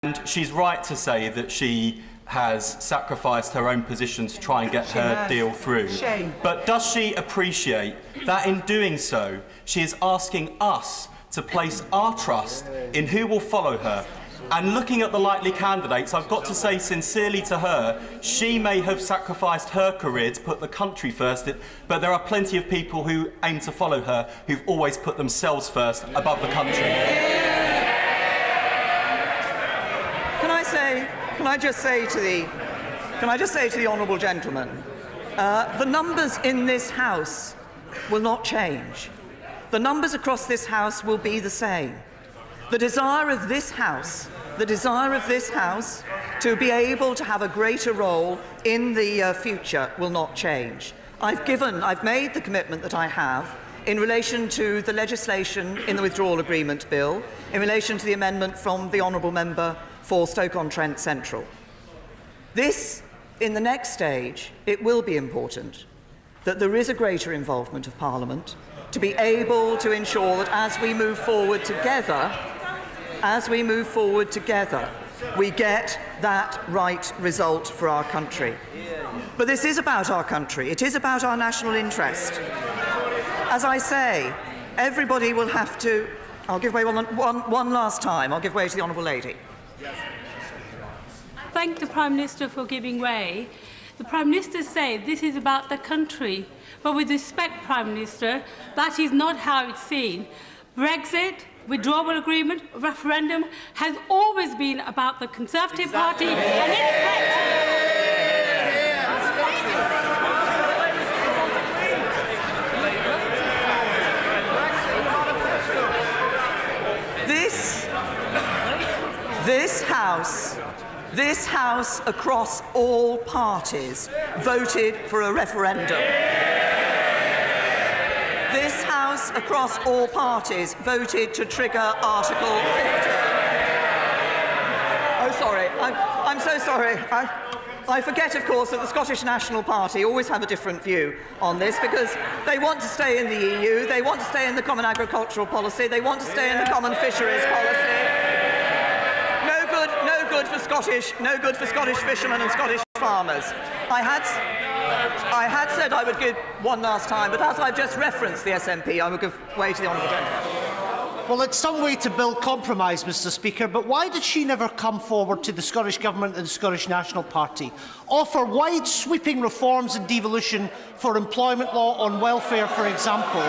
And she's right to say that she has sacrificed her own position to try and get her deal through. Shame. But does she appreciate that in doing so, she is asking us to place our trust in who will follow her? And looking at the likely candidates, I've got to say sincerely to her, she may have sacrificed her career to put the country first, but there are plenty of people who aim to follow her who've always put themselves first above the country. Can I just say to the honourable gentleman, the numbers in this House will not change. The numbers across this House will be the same. The desire of this House to be able to have a greater role in the future will not change. I've made the commitment that I have in relation to the legislation in the Withdrawal Agreement Bill, in relation to the amendment from the honourable member for Stoke-on-Trent Central. This, in the next stage, it will be important that there is a greater involvement of Parliament to be able to ensure that as we move forward together, we get that right result for our country. But this is about our country. It is about our national interest. As I say, everybody will have to... I'll give way one last time. I'll give way to the honourable lady. Thank the Prime Minister for giving way. The Prime Minister said this is about the country. But with respect, Prime Minister, that is not how it's seen. Brexit, withdrawal agreement, referendum has always been about the Conservative Party and This House across all parties voted for a referendum. This House across all parties voted to trigger Article 50. Oh, sorry. I'm so sorry. I forget, of course, that the Scottish National Party always have a different view on this because they want to stay in the EU, they want to stay in the Common Agricultural Policy, they want to stay in the Common Fisheries Policy. No good for Scottish fishermen and Scottish farmers. I had said I would give one last time, but as I've just referenced the SNP, I will give way to the honourable gentleman. Well, it's some way to build compromise, Mr. Speaker, but why did she never come forward to the Scottish Government and the Scottish National Party, offer wide sweeping reforms and devolution for employment law on welfare, for example,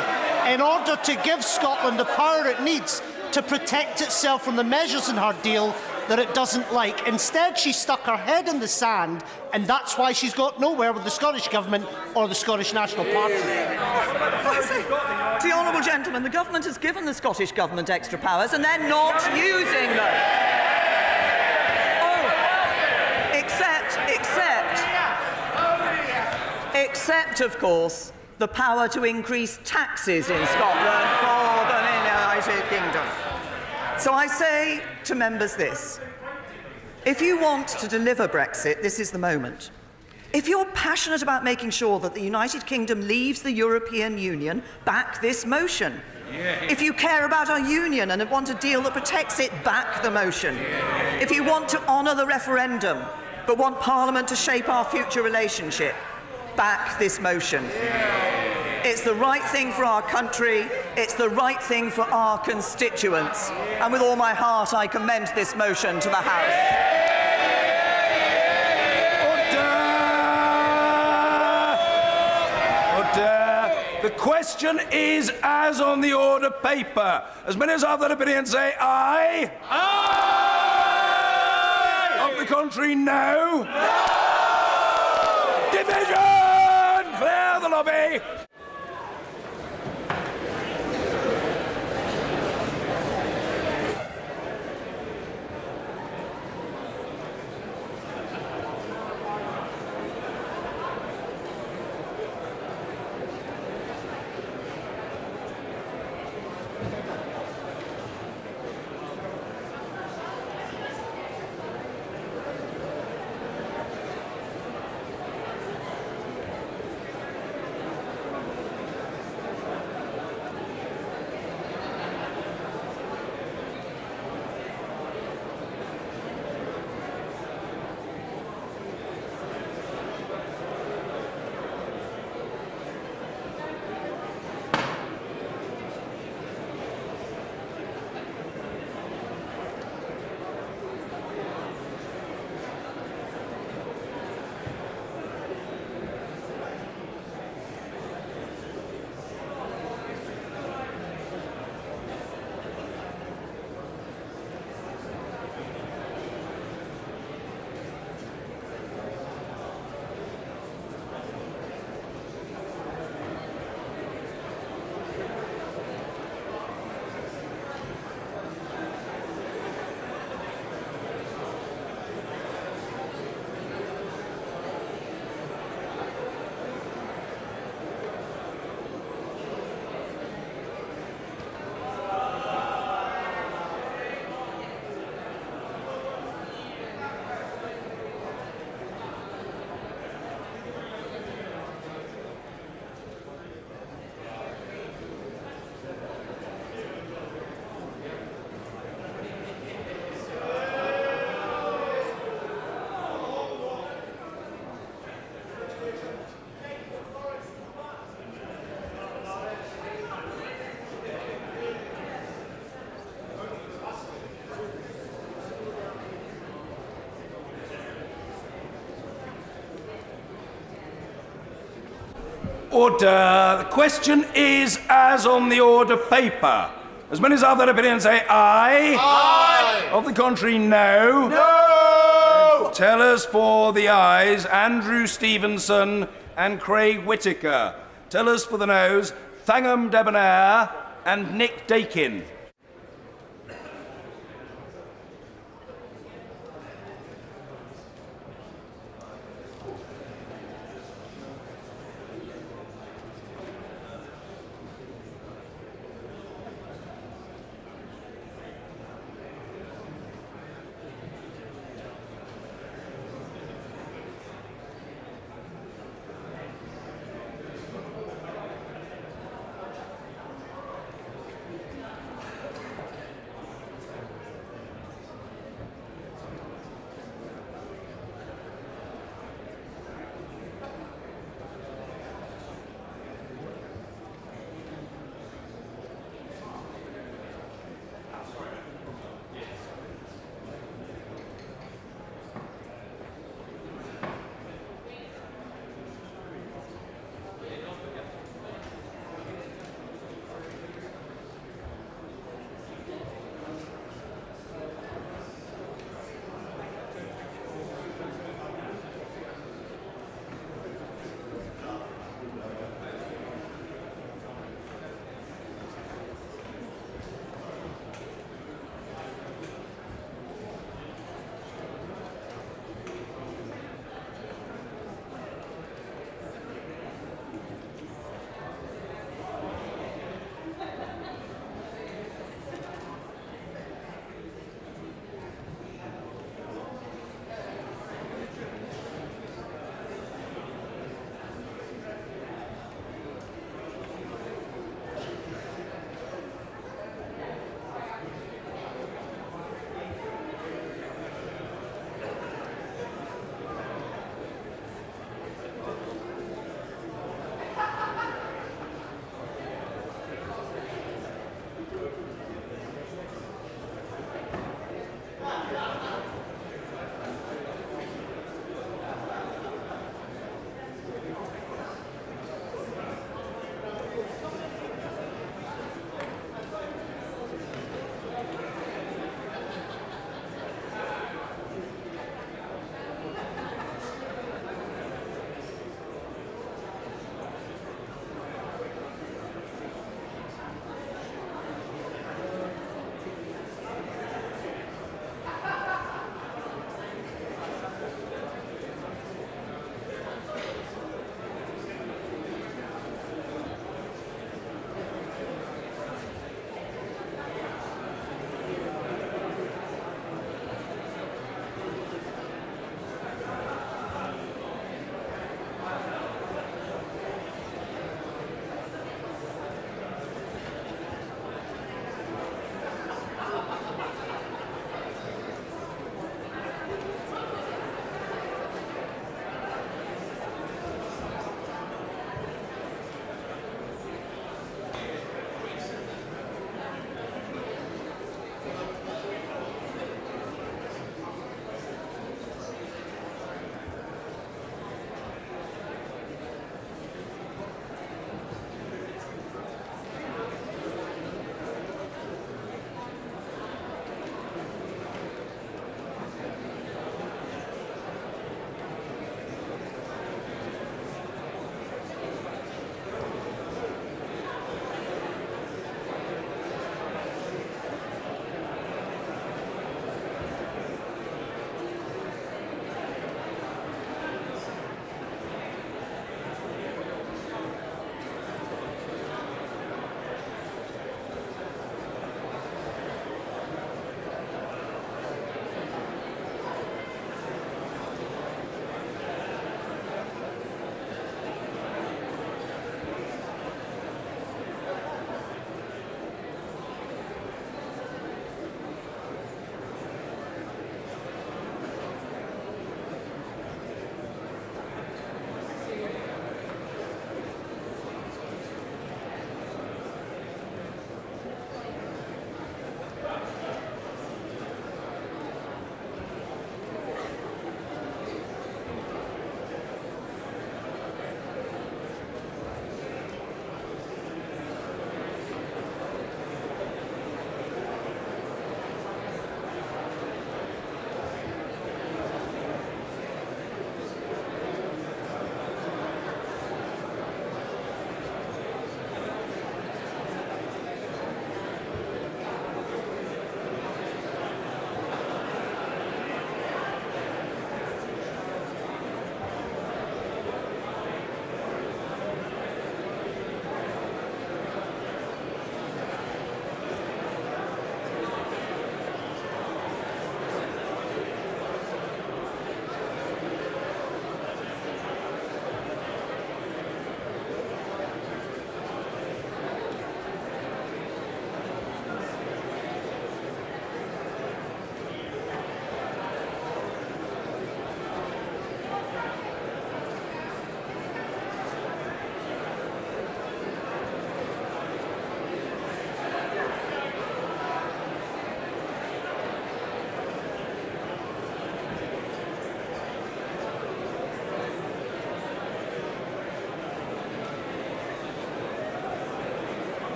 in order to give Scotland the power it needs to protect itself from the measures in her deal that it doesn't like? Instead, she stuck her head in the sand, and that's why she's got nowhere with the Scottish Government or the Scottish National Party. To the honourable gentleman, the Government has given the Scottish Government extra powers, and they're not using them. Oh, except, of course, the power to increase taxes in Scotland more than in the United Kingdom. So I say to members this: if you want to deliver Brexit, this is the moment. If you're passionate about making sure that the United Kingdom leaves the European Union, back this motion. Yeah. If you care about our union and want a deal that protects it, back the motion. Yeah. If you want to honour the referendum but want Parliament to shape our future relationship, back this motion. Yeah. It's the right thing for our country, it's the right thing for our constituents, and with all my heart I commend this motion to the House. Order! The question is as on the order paper. As many as have that opinion say aye. Aye! Of the contrary, no. No! Division! Clear the lobby! Order. The question is as on the order paper. As many as have that opinion say aye. Aye. Of the contrary, no. No. Tellers for the ayes, Andrew Stevenson and Craig Whittaker. Tellers for the noes, Thangham Debonair and Nick Dakin.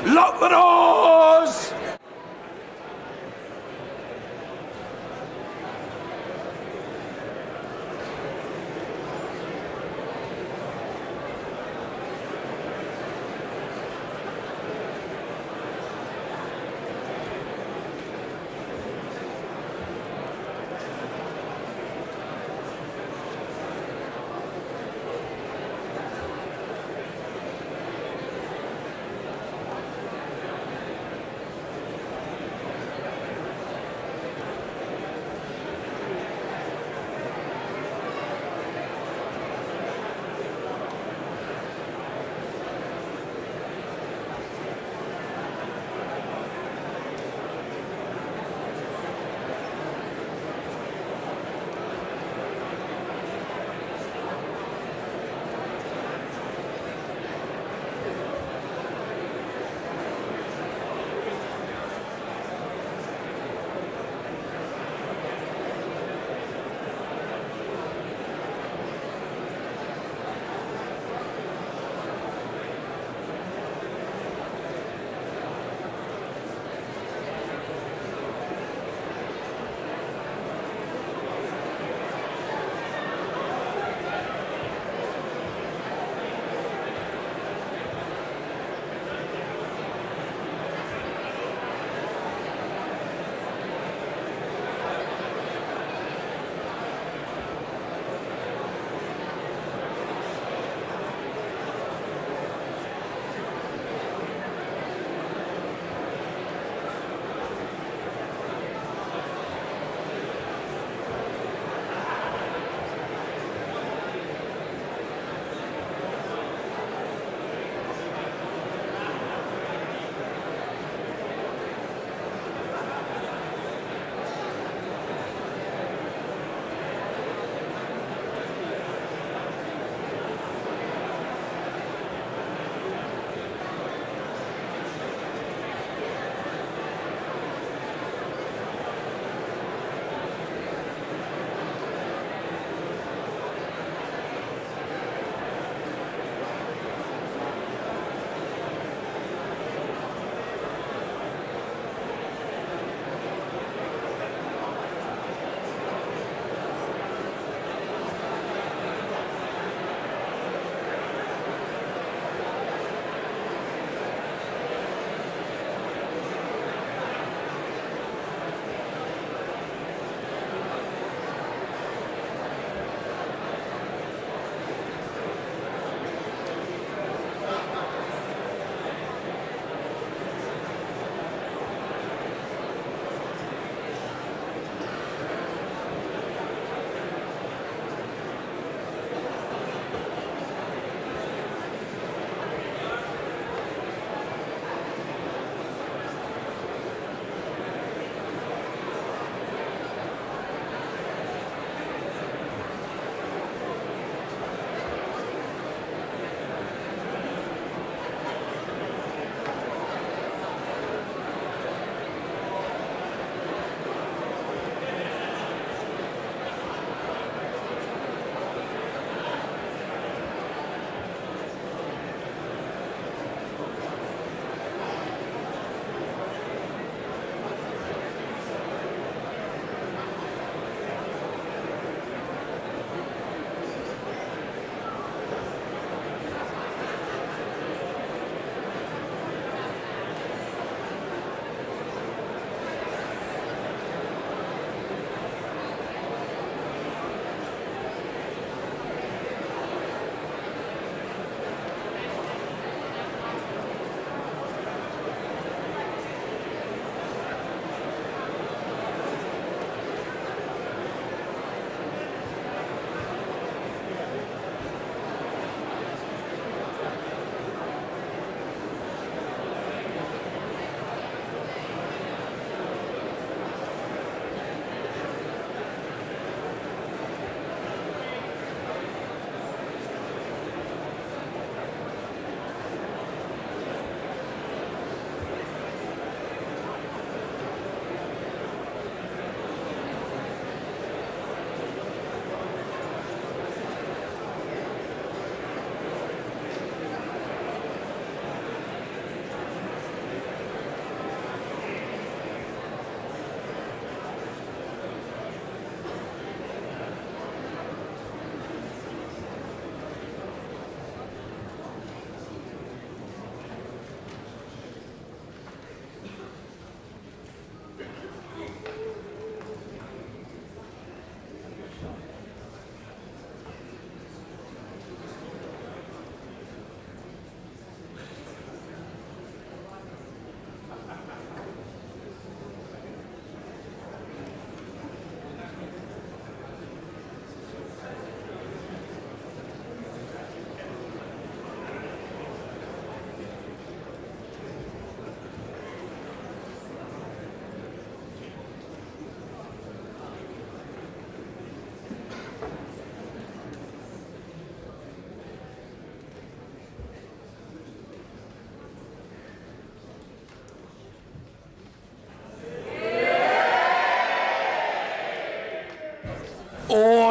Lock the doors!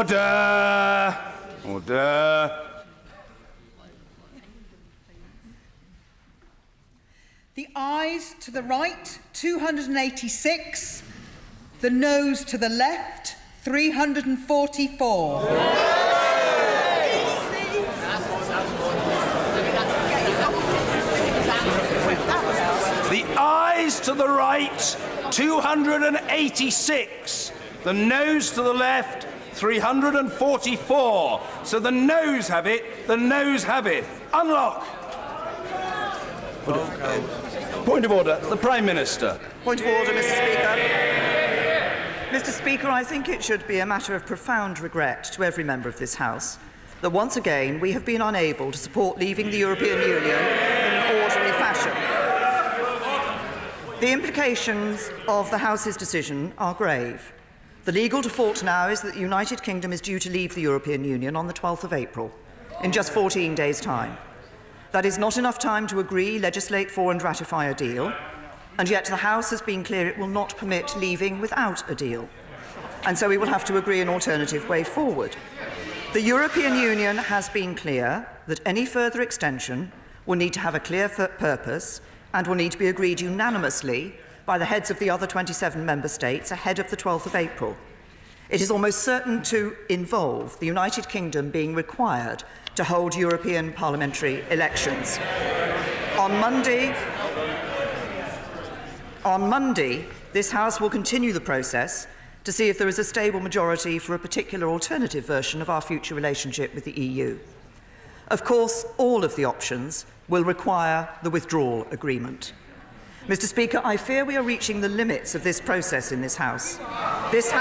Order! Order! The ayes to the right, 286. The noes to the left, 344. The ayes to the right, 286. The noes to the left, 344. So the noes have it, the noes have it. Unlock! Point of order, the Prime Minister. Point of order, Mr. Speaker. Mr. Speaker, I think it should be a matter of profound regret to every member of this House that once again we have been unable to support leaving the European Union in an orderly fashion. The implications of the House's decision are grave. The legal default now is that the United Kingdom is due to leave the European Union on the 12th of April, in just 14 days' time. That is not enough time to agree, legislate for and ratify a deal, and yet the House has been clear it will not permit leaving without a deal. And so we will have to agree an alternative way forward. The European Union has been clear that any further extension will need to have a clear purpose and will need to be agreed unanimously by the heads of the other 27 member states ahead of the 12th of April. It is almost certain to involve the United Kingdom being required to hold European parliamentary elections. On Monday, this House will continue the process to see if there is a stable majority for a particular alternative version of our future relationship with the EU. Of course, all of the options will require the withdrawal agreement. Mr. Speaker, I fear we are reaching the limits of this process in this House. This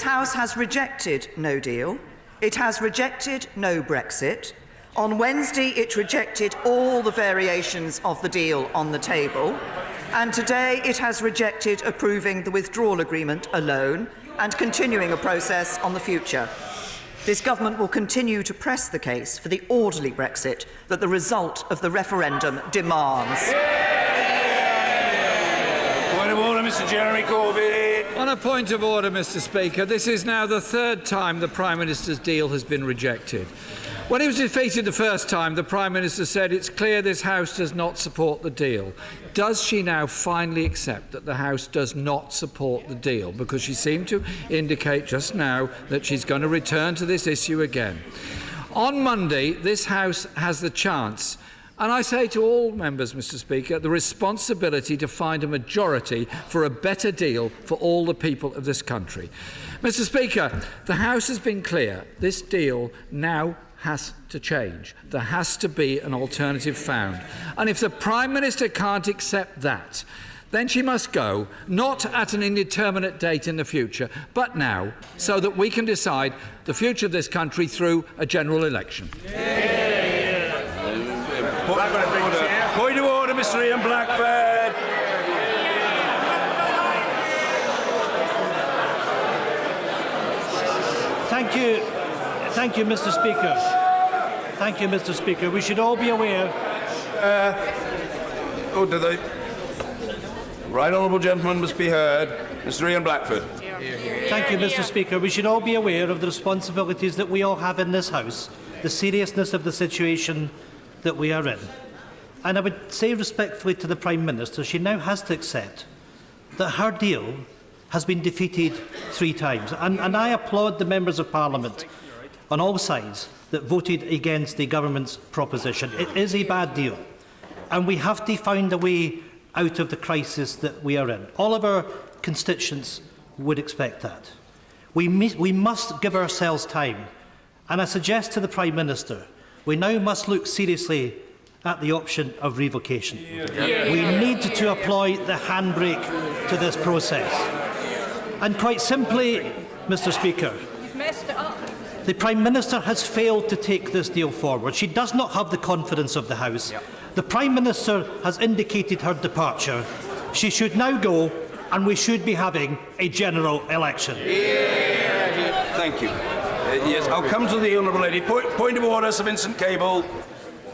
House has rejected no deal. It has rejected no Brexit. On Wednesday, it rejected all the variations of the deal on the table. And today, it has rejected approving the withdrawal agreement alone and continuing a process on the future. This government will continue to press the case for the orderly Brexit that the result of the referendum demands. Point of order, Mr. Jeremy Corbyn. On a point of order, Mr. Speaker, this is now the third time the Prime Minister's deal has been rejected. When he was defeated the first time, the Prime Minister said it's clear this House does not support the deal. Does she now finally accept that the House does not support the deal? Because she seemed to indicate just now that she's going to return to this issue again. On Monday, this House has the chance, and I say to all members, Mr. Speaker, the responsibility to find a majority for a better deal for all the people of this country. Mr. Speaker, the House has been clear. This deal now has to change. There has to be an alternative found. And if the Prime Minister can't accept that, then she must go, not at an indeterminate date in the future, but now, so that we can decide the future of this country through a general election. Point of order, Mr. Ian Blackford. Thank you, Mr. Speaker. Thank you, Mr. Speaker. We should all be aware. Order, the right honourable gentleman must be heard. Mr. Ian Blackford. Thank you, Mr. Speaker. We should all be aware of the responsibilities that we all have in this House, the seriousness of the situation that we are in. And I would say respectfully to the Prime Minister, she now has to accept that her deal has been defeated 3 times. And I applaud the members of Parliament on all sides that voted against the government's proposition. It is a bad deal, and we have to find a way out of the crisis that we are in. All of our constituents would expect that. We must give ourselves time, and I suggest to the Prime Minister, we now must look seriously at the option of revocation. We need to apply the handbrake to this process. And quite simply, Mr. Speaker, the Prime Minister has failed to take this deal forward. She does not have the confidence of the House. The Prime Minister has indicated her departure. She should now go, and we should be having a general election. Thank you. Yes, I'll come to the honourable lady. Point of order, Sir Vincent Cable.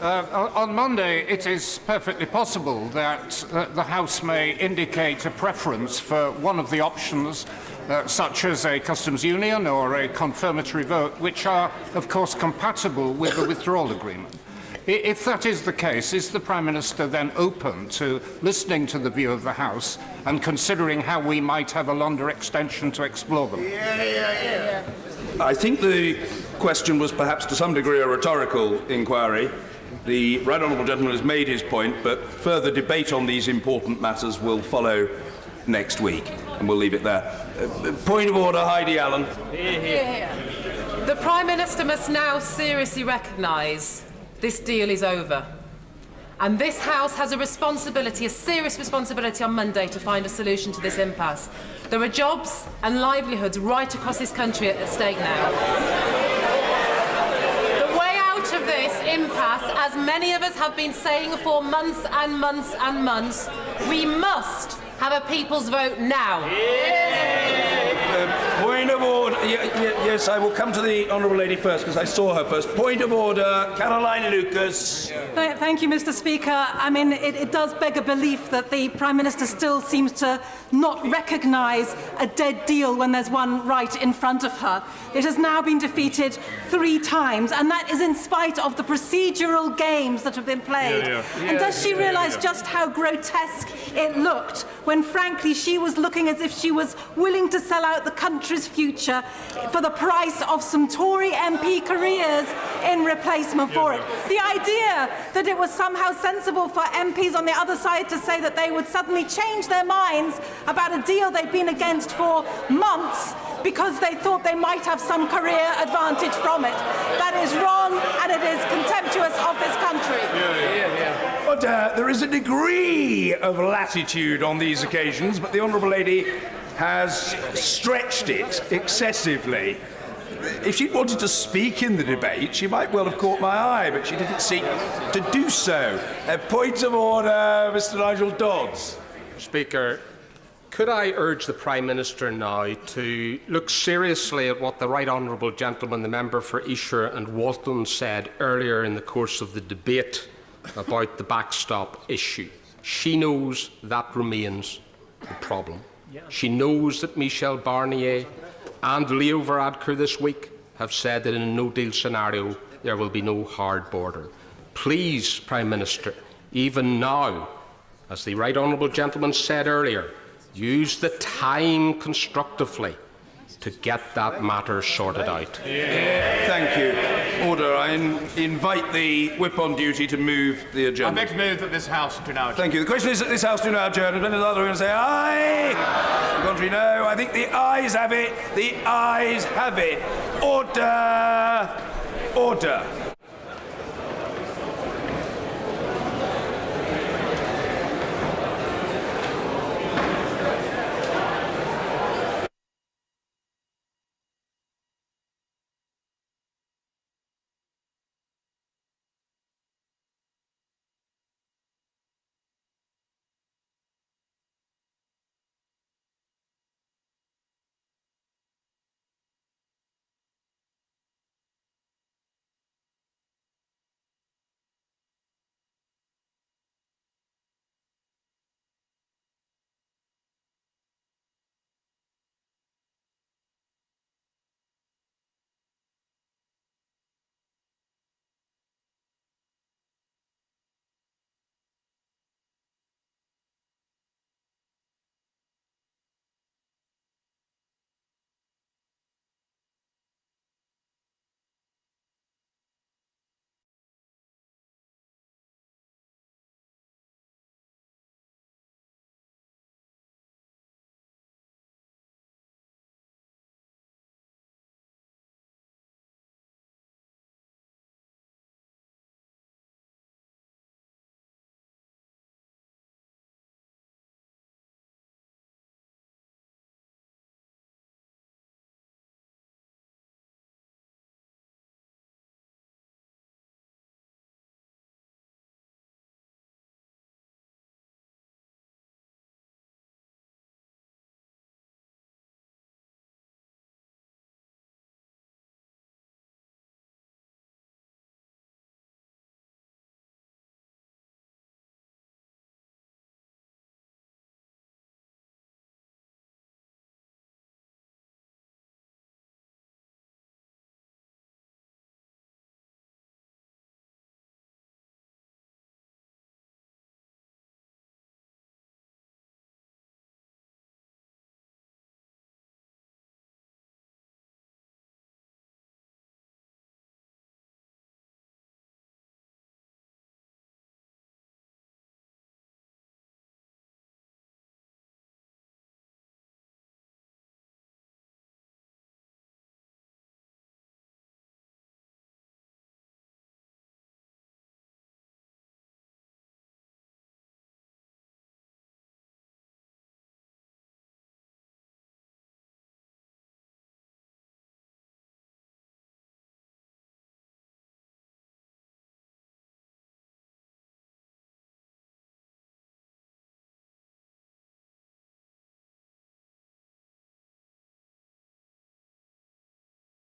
On Monday, it is perfectly possible that the House may indicate a preference for one of the options such as a customs union or a confirmatory vote, which are, of course, compatible with the withdrawal agreement. If that is the case, is the Prime Minister then open to listening to the view of the House and considering how we might have a longer extension to explore them? I think the question was perhaps to some degree a rhetorical inquiry. The right honourable gentleman has made his point, but further debate on these important matters will follow next week, and we'll leave it there. Point of order, Heidi Allen. The Prime Minister must now seriously recognise this deal is over. And this House has a responsibility, a serious responsibility on Monday to find a solution to this impasse. There are jobs and livelihoods right across this country at stake now. The way out of this impasse, as many of us have been saying for months and months and months, we must have a people's vote now. Point of order. Yes, I will come to the honourable lady first because I saw her first. Point of order, Caroline Lucas. Thank you, Mr. Speaker. I mean, it does beg a belief that the Prime Minister still seems to not recognise a dead deal when there's one right in front of her. It has now been defeated 3 times, and that is in spite of the procedural games that have been played. And does she realise just how grotesque it looked when, frankly, she was looking as if she was willing to sell out the country's future for the price of some Tory MP careers in replacement for it? The idea that it was somehow sensible for MPs on the other side to say that they would suddenly change their minds about a deal they'd been against for months because they thought they might have some career advantage from it. That is wrong, and it is contemptuous of this country. But there is a degree of latitude on these occasions, but the honourable lady has stretched it excessively. If she'd wanted to speak in the debate, she might well have caught my eye, but she didn't seek to do so. Point of order, Mr. Nigel Dodds. Speaker, could I urge the Prime Minister now to look seriously at what the Right Honourable Gentleman, the member for Esher and Walton, said earlier in the course of the debate about the backstop issue? She knows that remains the problem. She knows that Michel Barnier and Leo Varadkar this week have said that in a no-deal scenario there will be no hard border. Please, Prime Minister, even now, as the Right Honourable Gentleman said earlier, use the time constructively to get that matter sorted out. Thank you. Order. I invite the whip on duty to move the agenda. I beg to move that this House do now adjourn. Thank you. The question is that this House do now adjourn. And then the other are going to say aye. The contrary, no. I think the ayes have it. The ayes have it. Order. Order.